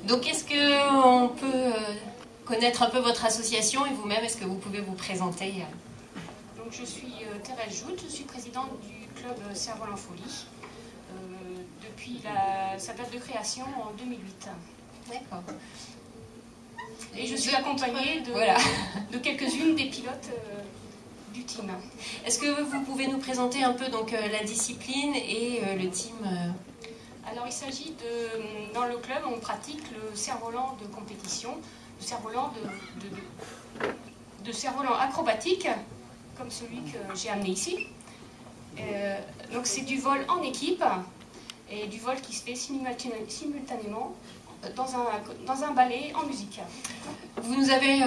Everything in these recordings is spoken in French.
Donc est-ce qu'on peut connaître un peu votre association et vous-même, est-ce que vous pouvez vous présenter? Donc je suis Thérèse Joute, je suis présidente du club Cerf-Volant Folie depuis sa date de création en 2008. D'accord. Et je suis accompagnée de quelques-unes des pilotes du team. Est-ce que vous pouvez nous présenter un peu donc, la discipline et le team Alors il s'agit de... Dans le club, on pratique le cerf-volant de compétition, le cerf-volant de cerf-volant acrobatique, comme celui que j'ai amené ici. Donc c'est du vol en équipe et du vol qui se fait simultanément dans un ballet en musique. Vous nous avez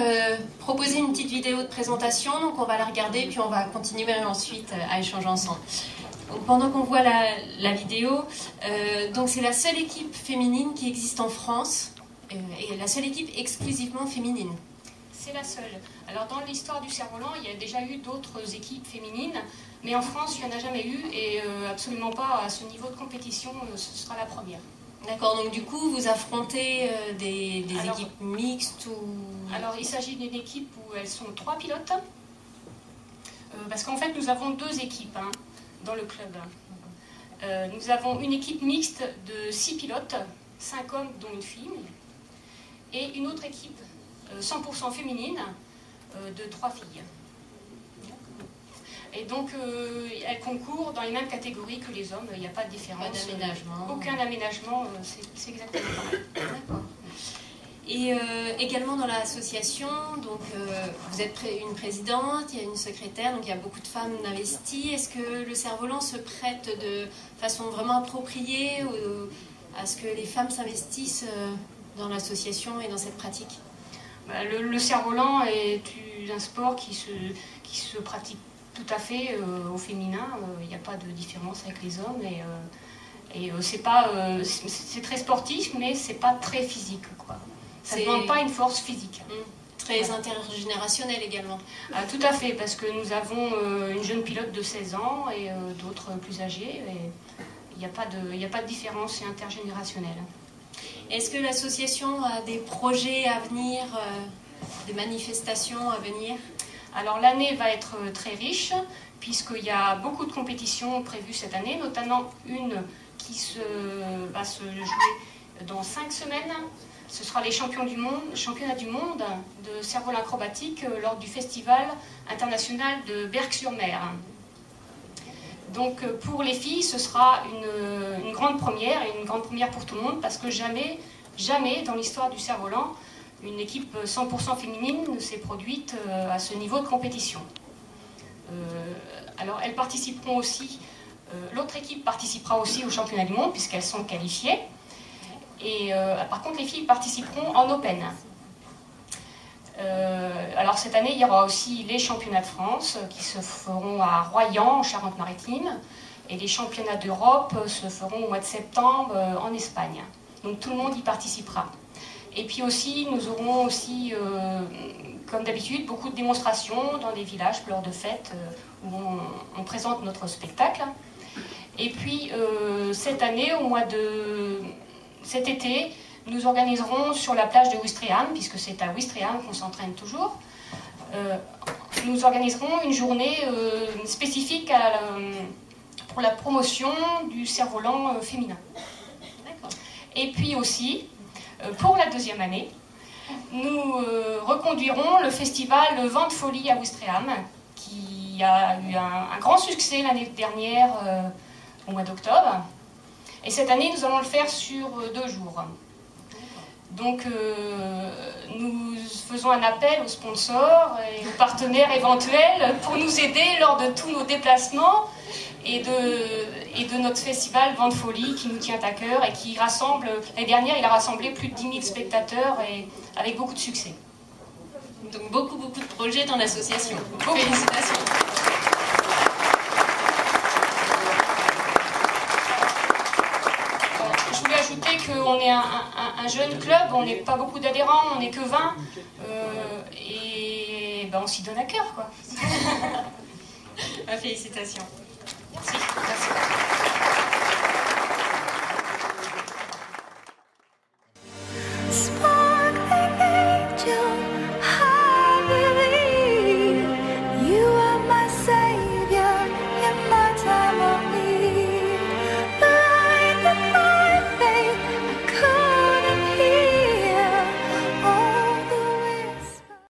proposé une petite vidéo de présentation, donc on va la regarder puis on va continuer ensuite à échanger ensemble. Donc, pendant qu'on voit la vidéo, donc c'est la seule équipe féminine qui existe en France et la seule équipe exclusivement féminine. C'est la seule. Alors dans l'histoire du cerf-volant, il y a déjà eu d'autres équipes féminines, mais en France, il n'y en a jamais eu et absolument pas à ce niveau de compétition, ce sera la première. D'accord, donc du coup, vous affrontez des équipes mixtes ou... Alors, il s'agit d'une équipe où elles sont 3 pilotes, parce qu'en fait, nous avons 2 équipes dans le club. Nous avons une équipe mixte de 6 pilotes, 5 hommes dont une fille, et une autre équipe 100% féminine de 3 filles. Et donc, elles concourent dans les mêmes catégories que les hommes, il n'y a pas de différence. Pas d'aménagement. Aucun aménagement, c'est exactement pareil. D'accord. Et également dans l'association, donc vous êtes une présidente, il y a une secrétaire, donc il y a beaucoup de femmes investies. Est-ce que le cerf-volant se prête de façon vraiment appropriée à ce que les femmes s'investissent dans l'association et dans cette pratique? Le cerf-volant est un sport qui se pratique tout à fait au féminin. Il n'y a pas de différence avec les hommes et c'est très sportif, mais c'est pas très physique, quoi. Ça ne demande pas une force physique. Très intergénérationnel également. Tout à fait, parce que nous avons une jeune pilote de 16 ans et d'autres plus âgés. Et il n'y a pas de différence, c'est intergénérationnel. Est-ce que l'association a des projets à venir, des manifestations à venir? Alors l'année va être très riche, puisqu'il y a beaucoup de compétitions prévues cette année, notamment une qui va se jouer dans 5 semaines. Ce sera les championnats du monde de cerf-volant acrobatique lors du Festival international de Berck-sur-Mer. Donc pour les filles, ce sera une grande première, et une grande première pour tout le monde, parce que jamais dans l'histoire du cerf-volant, une équipe 100% féminine ne s'est produite à ce niveau de compétition. Alors elles participeront aussi, l'autre équipe participera aussi au championnat du monde, puisqu'elles sont qualifiées. Et par contre, les filles participeront en Open. Alors cette année, il y aura aussi les championnats de France qui se feront à Royan, en Charente-Maritime, et les championnats d'Europe se feront au mois de septembre en Espagne. Donc tout le monde y participera. Et puis aussi, nous aurons aussi, comme d'habitude, beaucoup de démonstrations dans les villages lors de fêtes où on présente notre spectacle. Et puis cette année, cet été, nous organiserons sur la plage de Ouistreham, puisque c'est à Ouistreham qu'on s'entraîne toujours, nous organiserons une journée spécifique pour la promotion du cerf-volant féminin. Et puis aussi, pour la 2e année, nous reconduirons le festival Vent de Folie à Ouistreham, qui a eu un grand succès l'année dernière au mois d'octobre. Et cette année, nous allons le faire sur 2 jours. Donc, nous faisons un appel aux sponsors et aux partenaires éventuels pour nous aider lors de tous nos déplacements et de notre festival Vent de Folie qui nous tient à cœur et qui rassemble, l'année dernière, il a rassemblé plus de 10 000 spectateurs et avec beaucoup de succès. Donc, beaucoup de projets dans l'association. Félicitations. Je voulais ajouter qu'on est un jeune club, on n'est pas beaucoup d'adhérents, on n'est que 20, et on s'y donne à cœur, quoi. Félicitations. Merci.